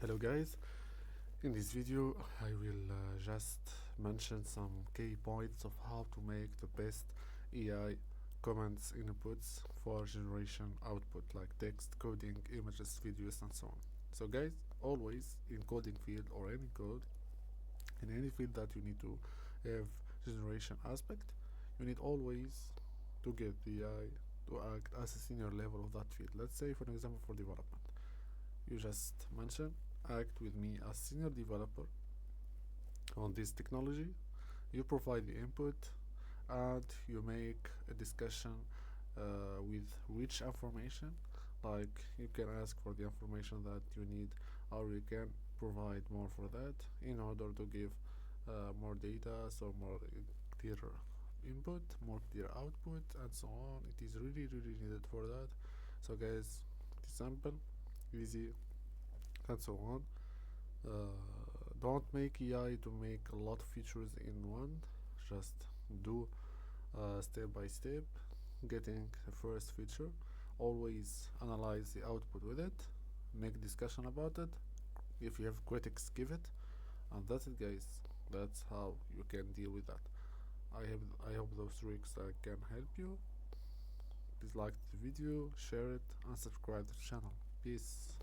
Hello guys, in this video I will just mention some key points of how to make the best AI commands inputs for generation output like text, coding, images, videos and so on. So guys, always in coding field or any code, in any field that you need to have generation aspect, you need always to get the AI to act as a senior level of that field. Let's say for an example for development. You just mention act with me as senior developer on this technology. You provide the input and you make a discussion with which information, like you can ask for the information that you need or you can provide more for that in order to give more data, so more clear input, more clear output and so on. It is really needed for that. So guys, it is simple, easy and so on. Don't make AI to make a lot of features in one. Just do step by step, getting the first feature. Always analyze the output with it. Make discussion about it. If you have critics, give it. And that's it, guys. That's how you can deal with that. I hope those tricks can help you. Please like the video, share it, and subscribe to the channel. Peace.